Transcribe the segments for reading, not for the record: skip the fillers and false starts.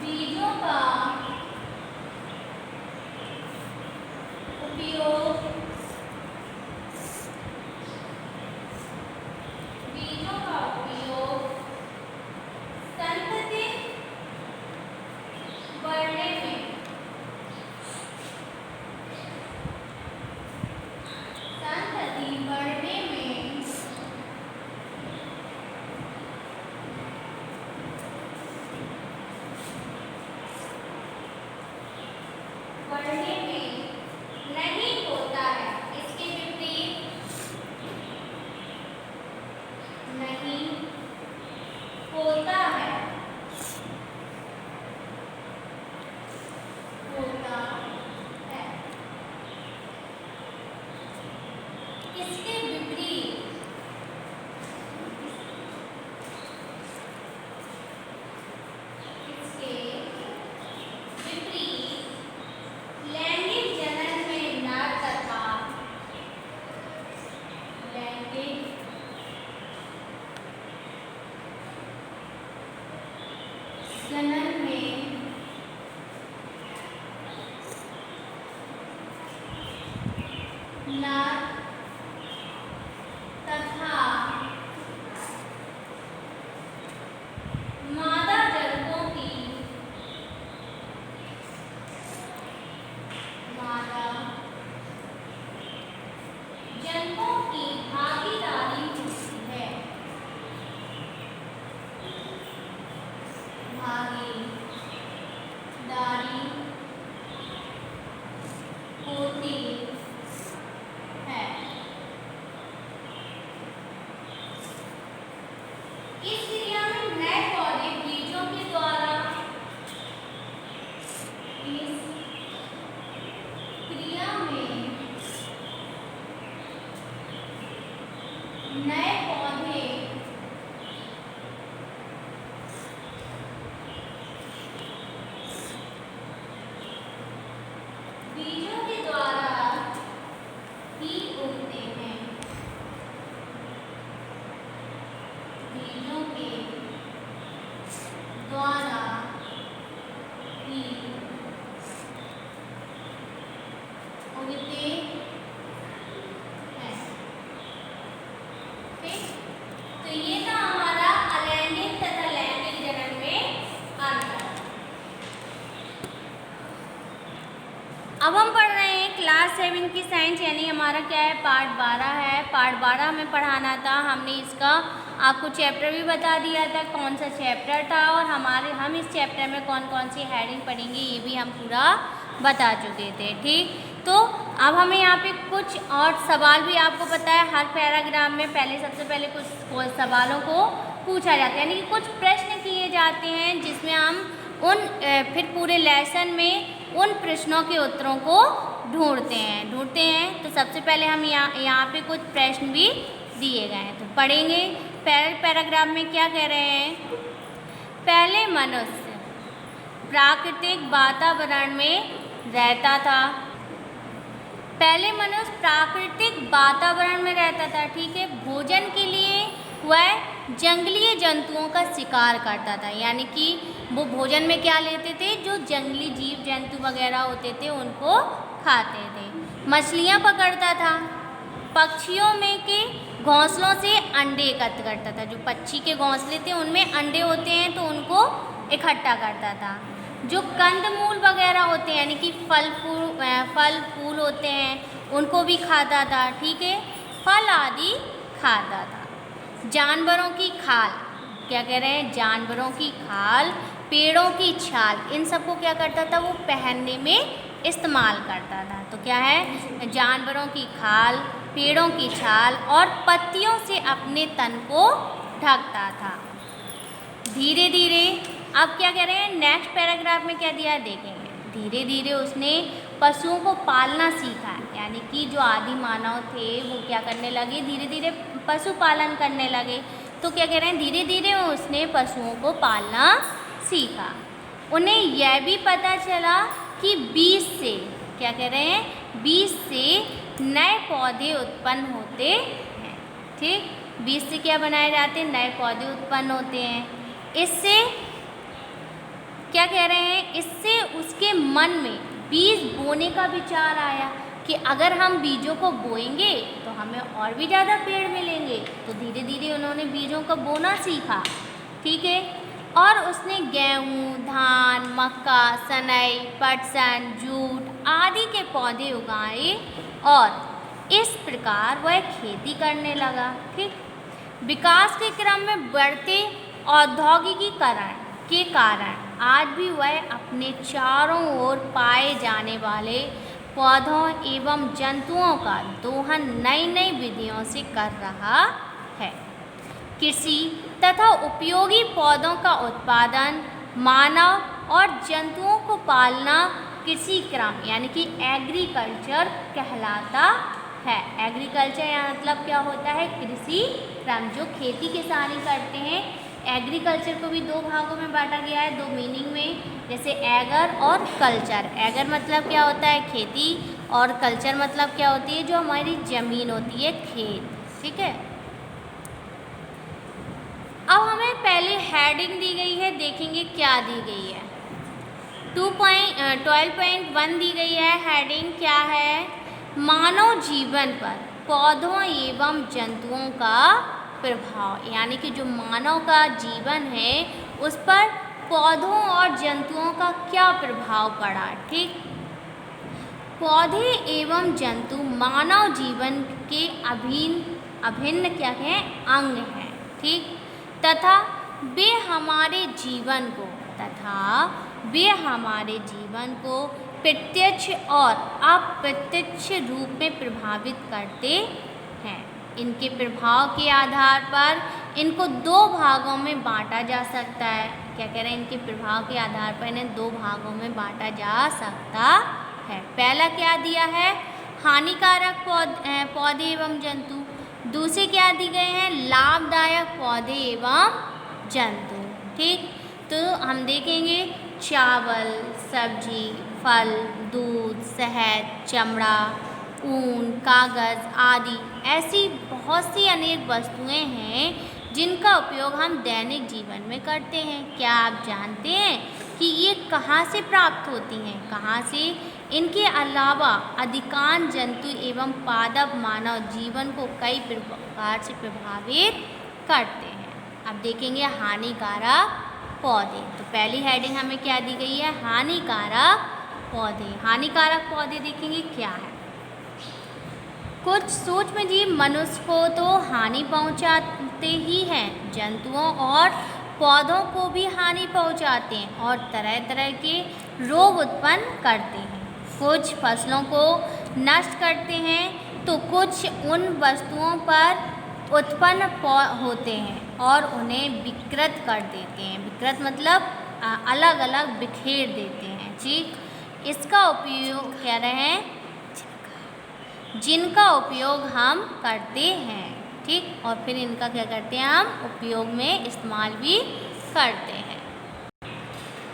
बीजों का उपयोग संतति बढ़ने में नहीं होता है। इसके विपरीत नहीं होता है। इसके विपरीत लैंगिक जनन में नर तथा लैंगिक जनन में नर तथा मादा जनकों की भागीदारी होती है। भागीदारी होती है। इस क्रिया में नए पौधे बीजों के द्वारा नए पौधे बीजों के द्वारा ही उगते हैं। बीजों के द्वारा ही उगते हैं। तो ये था हमारा अलैंगिक तथा लैंगिक जनन में अंतर। अब हम पढ़ रहे हैं क्लास 7 की साइंस, यानी हमारा क्या है, पार्ट 12 है। पार्ट 12 हमें पढ़ाना था। हमने इसका आपको चैप्टर भी बता दिया था, कौन सा चैप्टर था, और हम इस चैप्टर में कौन कौन सी हेडिंग पढ़ेंगे ये भी हम पूरा बता चुके थे। ठीक, तो अब हमें यहाँ पे कुछ और सवाल भी आपको पता है, हर पैराग्राफ में सबसे पहले कुछ सवालों को पूछा जाता है, यानी कि कुछ प्रश्न किए जाते हैं जिसमें हम फिर पूरे लेसन में उन प्रश्नों के उत्तरों को ढूंढते हैं। तो सबसे पहले हम यहाँ पे कुछ प्रश्न भी दिए गए हैं, तो पढ़ेंगे। पैराग्राफ में क्या कह रहे हैं, पहले मनुष्य प्राकृतिक वातावरण में रहता था। पहले मनुष्य प्राकृतिक वातावरण में रहता था, ठीक है। भोजन के लिए वह जंगली जंतुओं का शिकार करता था, यानी कि वो भोजन में क्या लेते थे, जो जंगली जीव जंतु वगैरह होते थे उनको खाते थे। मछलियाँ पकड़ता था, पक्षियों में के घोंसलों से अंडे एकत्र करता था। जो पक्षी के घोंसले थे उनमें अंडे होते हैं, तो उनको इकट्ठा करता था। जो कंदमूल वगैरह होते हैं, यानी कि फल फूल होते हैं, उनको भी खाता था, ठीक है। फल आदि खाता था। जानवरों की खाल, क्या कह रहे हैं, जानवरों की खाल, पेड़ों की छाल, इन सबको क्या करता था, वो पहनने में इस्तेमाल करता था। तो क्या है, जानवरों की खाल, पेड़ों की छाल और पत्तियों से अपने तन को ढकता था। धीरे धीरे, अब क्या कह रहे हैं, नेक्स्ट पैराग्राफ में क्या दिया है देखेंगे। धीरे धीरे उसने पशुओं को पालना सीखा, यानी कि जो आदि मानव थे वो क्या करने लगे, धीरे धीरे पशुपालन करने लगे। तो क्या कह रहे हैं, धीरे धीरे उसने पशुओं को पालना सीखा। उन्हें यह भी पता चला कि बीज से, क्या कह रहे हैं, बीज से नए पौधे उत्पन्न होते हैं, ठीक। बीज से क्या बनाए जाते हैं, नए पौधे उत्पन्न होते हैं। इससे क्या कह रहे हैं, इससे उसके मन में बीज बोने का विचार आया कि अगर हम बीजों को बोएंगे तो हमें और भी ज़्यादा पेड़ मिलेंगे। तो धीरे धीरे उन्होंने बीजों को बोना सीखा, ठीक है। और उसने गेहूँ, धान, मक्का, सनई, पटसन, जूट आदि के पौधे उगाए और इस प्रकार वह खेती करने लगा, ठीक। विकास के क्रम में बढ़ते औद्योगिकीकरण के कारण आज भी वह अपने चारों ओर पाए जाने वाले पौधों एवं जंतुओं का दोहन नई नई विधियों से कर रहा है। कृषि तथा उपयोगी पौधों का उत्पादन, मानव और जंतुओं को पालना कृषि क्रम यानी कि एग्रीकल्चर कहलाता है। एग्रीकल्चर यहाँ मतलब क्या होता है, कृषि क्रम। जो खेती किसानी करते हैं, एग्रीकल्चर को भी दो भागों में बांटा गया है, दो मीनिंग में, जैसे एगर और कल्चर। एगर मतलब क्या होता है, खेती, और कल्चर मतलब क्या होती है, जो हमारी ज़मीन होती है, खेत, ठीक है। अब हमें पहले हेडिंग दी गई है, देखेंगे क्या दी गई है। 12.1 दी गई है। हेडिंग क्या है, मानव जीवन पर पौधों एवं जंतुओं का प्रभाव, यानी कि जो मानव का जीवन है उस पर पौधों और जंतुओं का क्या प्रभाव पड़ा, ठीक। पौधे एवं जंतु मानव जीवन के अभिन्न क्या है, अंग हैं, ठीक। तथा वे हमारे जीवन को प्रत्यक्ष और अप्रत्यक्ष रूप में प्रभावित करते हैं। इनके प्रभाव के आधार पर इनको दो भागों में बांटा जा सकता है। क्या कह रहे हैं, इनके प्रभाव के आधार पर इन्हें दो भागों में बांटा जा सकता है। पहला क्या दिया है, हानिकारक पौधे एवं जंतु। दूसरे क्या दी गए हैं, लाभदायक पौधे एवं जंतु, ठीक। तो हम देखेंगे चावल, सब्जी, फल, दूध, शहद, चमड़ा, ऊन, कागज़ आदि ऐसी बहुत सी अनेक वस्तुएं हैं जिनका उपयोग हम दैनिक जीवन में करते हैं। क्या आप जानते हैं कि ये कहाँ से प्राप्त होती हैं, कहाँ से? इनके अलावा अधिकांश जंतु एवं पादप मानव जीवन को कई प्रकार से प्रभावित करते हैं। अब देखेंगे हानिकारक पौधे। तो पहली हेडिंग हमें क्या दी गई है, हानिकारक पौधे। हानिकारक पौधे देखेंगे क्या है। कुछ सूक्ष्म जीव मनुष्य को तो हानि पहुंचाते ही हैं, जंतुओं और पौधों को भी हानि पहुंचाते हैं और तरह तरह के रोग उत्पन्न करते हैं। कुछ फसलों को नष्ट करते हैं तो कुछ उन वस्तुओं पर उत्पन्न होते हैं और उन्हें विकृत कर देते हैं। विकृत मतलब अलग अलग बिखेर देते हैं, ठीक। इसका उपयोग कह रहे हैं जिनका उपयोग हम करते हैं, ठीक। और फिर इनका क्या करते हैं, हम उपयोग में इस्तेमाल भी करते हैं।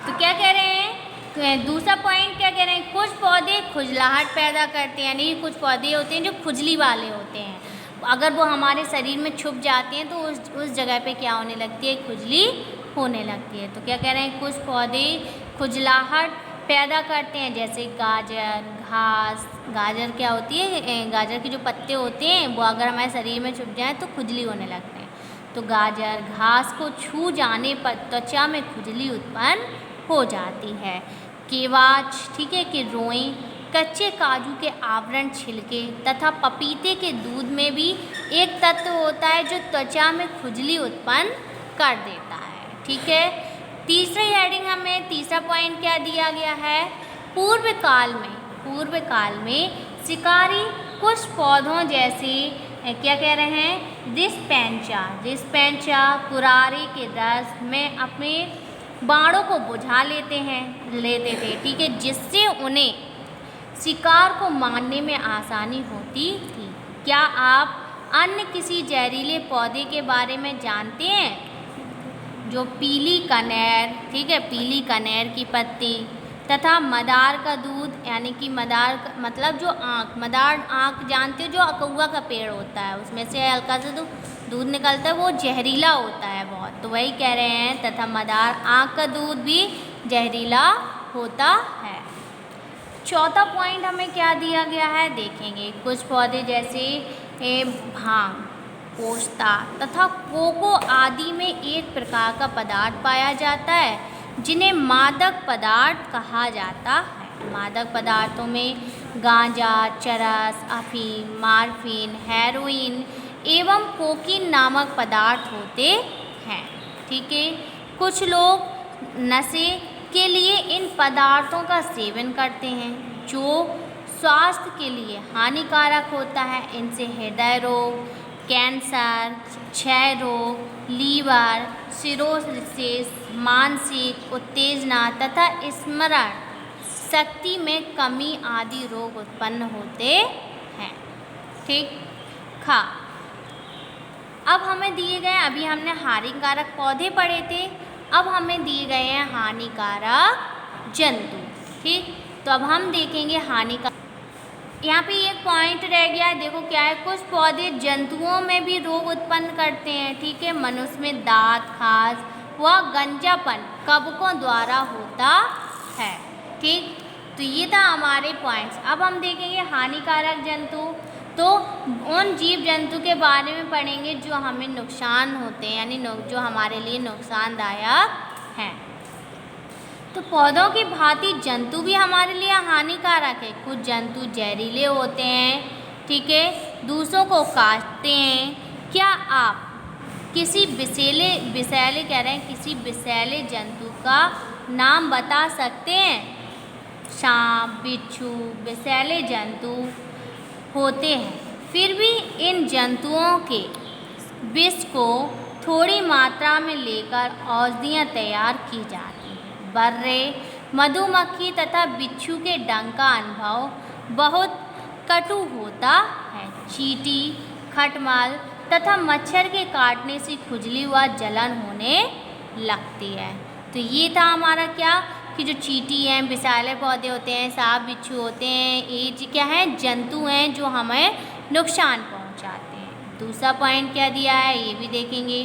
तो क्या कह रहे हैं, तो दूसरा पॉइंट क्या कह रहे हैं, कुछ पौधे खुजलाहट पैदा करते हैं, यानी कुछ पौधे होते हैं जो खुजली वाले होते हैं। अगर वो हमारे शरीर में छुप जाते हैं तो उस जगह पे क्या होने लगती है, खुजली होने लगती है। तो क्या कह रहे हैं, कुछ पौधे खुजलाहट पैदा करते हैं, जैसे गाजर, घास। गाजर क्या होती है, गाजर के जो पत्ते होते हैं वो अगर हमारे शरीर में छुप जाए तो खुजली होने लगते हैं। तो गाजर, घास को छू जाने पर त्वचा में खुजली उत्पन्न हो जाती है। केवाच, ठीक है, कि रोएं, कच्चे काजू के आवरण, छिलके तथा पपीते के दूध में भी एक तत्व होता है जो त्वचा में खुजली उत्पन्न कर देता है, ठीक है। तीसरी हेडिंग हमें तीसरा पॉइंट क्या दिया गया है, पूर्व काल में शिकारी कुछ पौधों जैसे क्या कह रहे हैं, रिस्पेंचा, कुरारे के रस में अपने बाणों को बुझा लेते थे, ठीक है, जिससे उन्हें शिकार को मारने में आसानी होती थी। क्या आप अन्य किसी जहरीले पौधे के बारे में जानते हैं? जो पीली कनेर, ठीक है, पीली कनेर की पत्ती तथा मदार का दूध, यानी कि मदार मतलब जो मदार आँख जानते हो, जो अकौआ का पेड़ होता है उसमें से हल्का सा दूध निकलता है, वो जहरीला होता है बहुत। तो वही कह रहे हैं, तथा मदार आँख का दूध भी जहरीला होता है। चौथा पॉइंट हमें क्या दिया गया है देखेंगे। कुछ पौधे जैसे भांग, पोस्ता तथा कोको आदि में एक प्रकार का पदार्थ पाया जाता है जिन्हें मादक पदार्थ कहा जाता है। मादक पदार्थों में गांजा, चरस, अफीम, मार्फिन, हेरोइन एवं कोकीन नामक पदार्थ होते हैं। ठीक है, कुछ लोग नशे के लिए इन पदार्थों का सेवन करते हैं जो स्वास्थ्य के लिए हानिकारक होता है। इनसे हृदय रोग, कैंसर, क्षय रोग, लीवर सिरोसिस, मानसिक उत्तेजना तथा स्मरण शक्ति में कमी आदि रोग उत्पन्न होते हैं। ठीक खा अब हमें दिए गए, अभी हमने हानिकारक पौधे पढ़े थे, अब हमें दिए गए हैं हानिकारक जंतु। ठीक, तो अब हम देखेंगे हानिकारक। यहाँ पे एक पॉइंट रह गया है, देखो क्या है, कुछ पौधे जंतुओं में भी रोग उत्पन्न करते हैं। ठीक है, मनुष्य में दांत, खाज व गंजापन कवकों द्वारा होता है। ठीक, तो ये था हमारे पॉइंट्स। अब हम देखेंगे हानिकारक जंतु, तो उन जीव जंतु के बारे में पढ़ेंगे जो हमें नुकसान होते हैं, यानी जो हमारे लिए नुकसानदायक हैं। तो पौधों की भांति जंतु भी हमारे लिए हानिकारक है। कुछ जंतु जहरीले होते हैं, ठीक है, दूसरों को काटते हैं। क्या आप किसी विषैले कह रहे हैं, किसी विषैले जंतु का नाम बता सकते हैं? सांप, बिच्छू विषैले जंतु होते हैं, फिर भी इन जंतुओं के विष को थोड़ी मात्रा में लेकर औषधियाँ तैयार की जाती हैं। बर्रे, मधुमक्खी तथा बिच्छू के डंक का अनुभव बहुत कटु होता है। चींटी, खटमल तथा मच्छर के काटने से खुजली व जलन होने लगती है। तो ये था हमारा क्या, कि जो चींटी हैं, विषैले पौधे होते हैं, सांप बिच्छू होते हैं, ये क्या है, जंतु हैं जो हमें नुकसान पहुंचाते हैं। दूसरा पॉइंट क्या दिया है ये भी देखेंगे।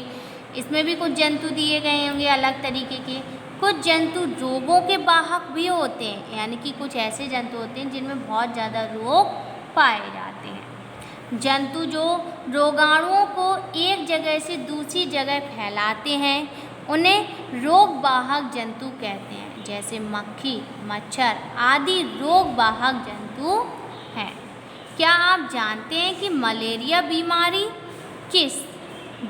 इसमें भी कुछ जंतु दिए गए होंगे अलग तरीके के। कुछ जंतु रोगों के वाहक भी होते हैं, यानी कि कुछ ऐसे जंतु होते हैं जिनमें बहुत ज़्यादा रोग पाए जाते हैं। जंतु जो रोगाणुओं को एक जगह से दूसरी जगह फैलाते हैं उन्हें रोगवाहक जंतु कहते हैं। जैसे मक्खी, मच्छर आदि रोगवाहक जंतु हैं। क्या आप जानते हैं कि मलेरिया बीमारी किस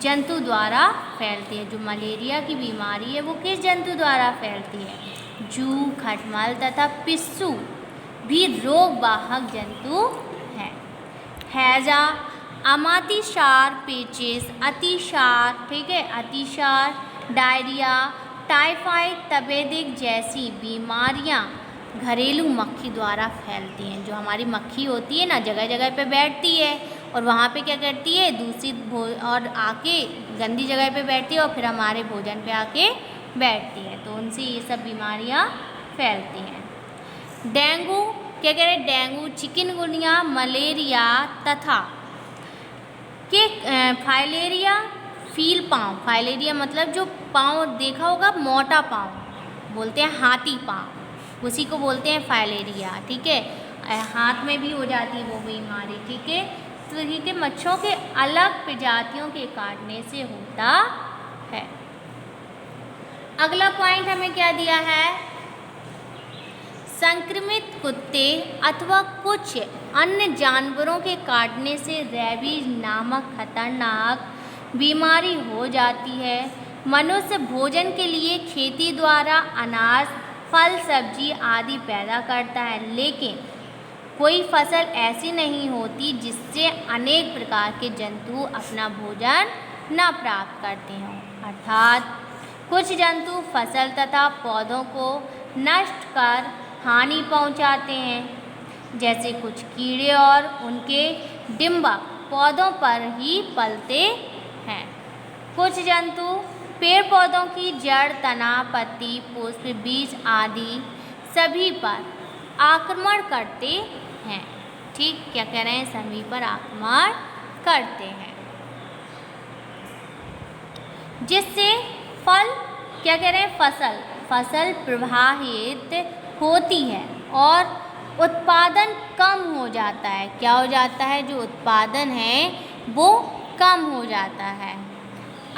जंतु द्वारा फैलती है? जो मलेरिया की बीमारी है वो किस जंतु द्वारा फैलती है? जूं, खटमल तथा पिस्सू भी रोगवाहक जंतु हैं। हैजा, अमातिसार, पेचिस, अतिसार, ठीक है, अतिसार, डायरिया, टाइफाइड, तपेदिक जैसी बीमारियां घरेलू मक्खी द्वारा फैलती हैं। जो हमारी मक्खी होती है ना, जगह जगह पे बैठती है और वहाँ पे क्या करती है, दूषित और आके गंदी जगह पे बैठती है और फिर हमारे भोजन पे आके बैठती है, तो उनसे ये सब बीमारियाँ फैलती हैं। डेंगू, क्या कह रहे हैं, डेंगू, चिकनगुनिया, मलेरिया तथा के फाइलेरिया, फील पाँव, फाइलेरिया मतलब जो पाँव देखा होगा, मोटा पाँव बोलते हैं, हाथी पाँव, उसी को बोलते हैं फाइलेरिया। ठीक है, हाथ में भी हो जाती है वो बीमारी। ठीक है, तो ठीक है, मच्छरों के अलग प्रजातियों के काटने से होता है। अगला पॉइंट हमें क्या दिया है, संक्रमित कुत्ते अथवा कुछ अन्य जानवरों के काटने से रेबीज नामक खतरनाक बीमारी हो जाती है। मनुष्य भोजन के लिए खेती द्वारा अनाज, फल, सब्जी आदि पैदा करता है, लेकिन कोई फसल ऐसी नहीं होती जिससे अनेक प्रकार के जंतु अपना भोजन न प्राप्त करते हों। अर्थात कुछ जंतु फसल तथा पौधों को नष्ट कर हानि पहुंचाते हैं, जैसे कुछ कीड़े और उनके डिंबक पौधों पर ही पलते हैं। कुछ जंतु पेड़ पौधों की जड़, तना, पत्ती, पुष्प, बीज आदि सभी पर आक्रमण करते हैं। ठीक, क्या कह रहे हैं, सभी पर आक्रमण करते हैं, जिससे फल, क्या कह रहे हैं, फसल प्रभावित होती है और उत्पादन कम हो जाता है। क्या हो जाता है? जो उत्पादन है वो कम हो जाता है।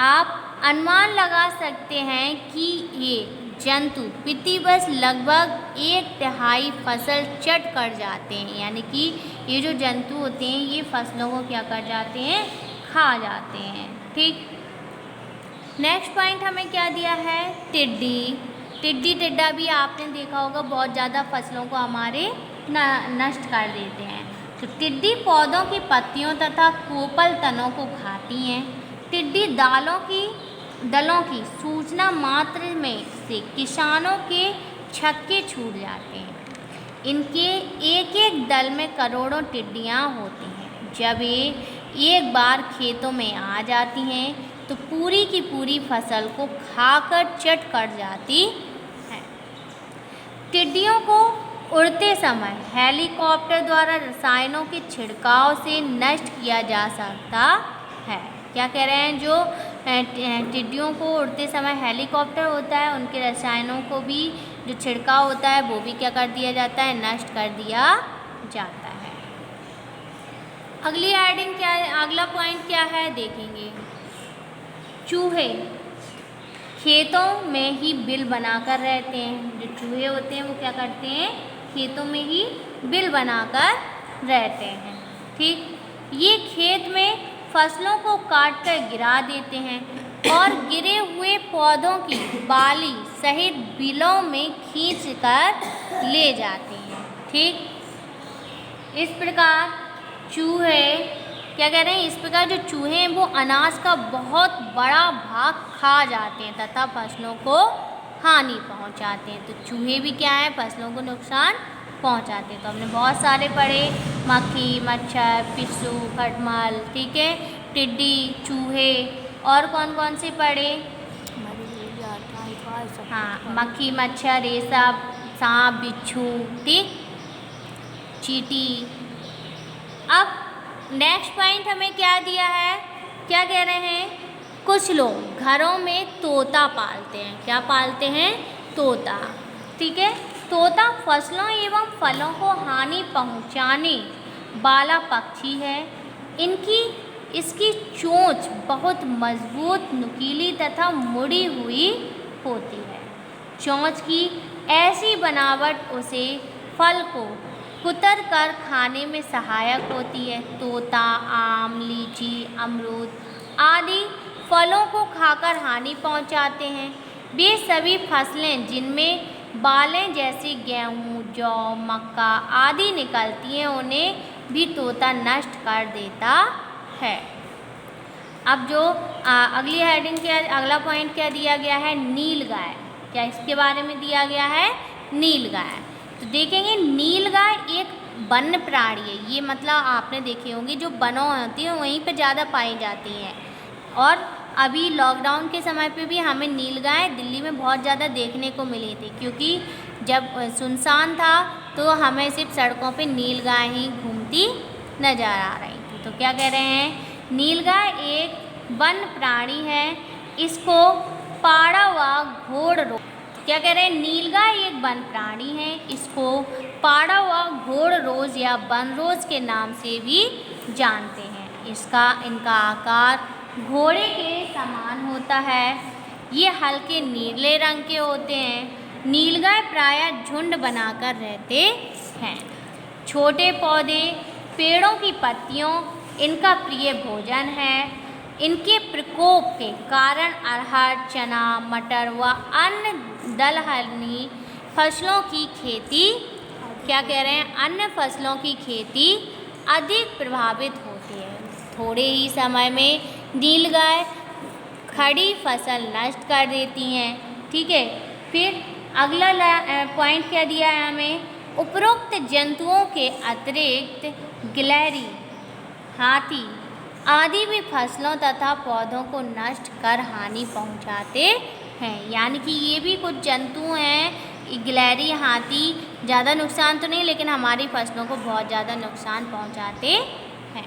आप अनुमान लगा सकते हैं कि ये जंतु प्रतिवर्ष लगभग 1/3 फसल चट कर जाते हैं, यानी कि ये जो जंतु होते हैं ये फसलों को क्या कर जाते हैं? खा जाते हैं। ठीक, नेक्स्ट पॉइंट हमें क्या दिया है? टिड्डी। टिड्डी टिड्डा भी आपने देखा होगा, बहुत ज़्यादा फसलों को हमारे नष्ट कर देते हैं। तो टिड्डी पौधों की पत्तियों तथा कोपल तनों को खाती हैं। टिड्डी दलों की सूचना मात्र में से किसानों के छक्के छूट जाते हैं। इनके एक एक दल में करोड़ों टिड्डियाँ होती हैं। जब ये एक बार खेतों में आ जाती हैं तो पूरी की पूरी फसल को खाकर चट कर जाती हैं। टिड्डियों को उड़ते समय हेलीकॉप्टर द्वारा रसायनों के छिड़काव से नष्ट किया जा सकता है। क्या कह रहे हैं? जो टिड्डियों को उड़ते समय हेलीकॉप्टर होता है, उनके रसायनों को भी जो छिड़काव होता है वो भी क्या कर दिया जाता है? नष्ट कर दिया जाता है। अगली हेडिंग क्या है? अगला पॉइंट क्या है देखेंगे। चूहे खेतों में ही बिल बनाकर रहते हैं। जो चूहे होते हैं वो क्या करते हैं? खेतों में ही बिल बनाकर रहते हैं। ठीक, ये खेत में फसलों को काटकर गिरा देते हैं और गिरे हुए पौधों की बाली सहित बिलों में खींचकर ले जाते हैं। ठीक, इस प्रकार चूहे क्या कह रहे हैं? इस प्रकार जो चूहे हैं वो अनाज का बहुत बड़ा भाग खा जाते हैं तथा फसलों को हानि पहुंचाते हैं। तो चूहे भी क्या है? फसलों को नुकसान पहुंचाते हैं। तो हमने बहुत सारे पढ़े, मक्खी, मच्छर, पिस्सू, खटमल, ठीक है, टिड्डी, चूहे, और कौन कौन से पढ़े? हाँ, मक्खी, मच्छर, ये सब, सांप, बिच्छू, ठीक, चींटी। अब नेक्स्ट पॉइंट हमें क्या दिया है? क्या कह रहे हैं? कुछ लोग घरों में तोता पालते हैं। क्या पालते हैं? तोता। ठीक है, तोता फसलों एवं फलों को हानि पहुंचाने वाला पक्षी है। इसकी चोंच बहुत मजबूत, नुकीली तथा मुड़ी हुई होती है। चोंच की ऐसी बनावट उसे फल को कुतर कर खाने में सहायक होती है। तोता आम, लीची, अमरूद आदि फलों को खाकर हानि पहुंचाते हैं। वे सभी फसलें जिनमें बालें जैसे गेहूँ, जौ, मक्का आदि निकलती हैं उन्हें भी तोता नष्ट कर देता है। अब जो अगली हेडिंग के अगला पॉइंट क्या दिया गया है? नीलगाय। क्या इसके बारे में दिया गया है? नीलगाय। तो देखेंगे, नीलगाय एक वन्य प्राणी है। ये मतलब आपने देखी होंगी, जो वनों होती है वहीं पे ज़्यादा पाई जाती हैं। और अभी लॉकडाउन के समय पे भी हमें नीलगाय दिल्ली में बहुत ज़्यादा देखने को मिली थी, क्योंकि जब सुनसान था तो हमें सिर्फ सड़कों पे नीलगाय ही घूमती नज़र आ रही थी। तो क्या कह रहे हैं? नीलगाय एक वन्य प्राणी है। इसको पाड़ा व घोड़ रोज, क्या कह रहे हैं? नीलगाय एक वन्य प्राणी है। इसको पाड़ा व घोड़ रोज या वन रोज के नाम से भी जानते हैं। इनका आकार घोड़े के समान होता है। ये हल्के नीले रंग के होते हैं। नीलगाय प्रायः झुंड बनाकर रहते हैं। छोटे पौधे, पेड़ों की पत्तियों इनका प्रिय भोजन है। इनके प्रकोप के कारण अरहर, चना, मटर व अन्य दलहनी फसलों की खेती, क्या कह रहे हैं? अन्य फसलों की खेती अधिक प्रभावित होती है। थोड़े ही समय में नीलगाय खड़ी फसल नष्ट कर देती हैं। ठीक है, फिर अगला पॉइंट क्या दिया है हमें? उपरोक्त जंतुओं के अतिरिक्त गिलहरी, हाथी आदि भी फसलों तथा पौधों को नष्ट कर हानि पहुंचाते हैं। यानी कि ये भी कुछ जंतु हैं। गिलहरी, हाथी ज़्यादा नुकसान तो नहीं, लेकिन हमारी फसलों को बहुत ज़्यादा नुकसान पहुंचाते हैं।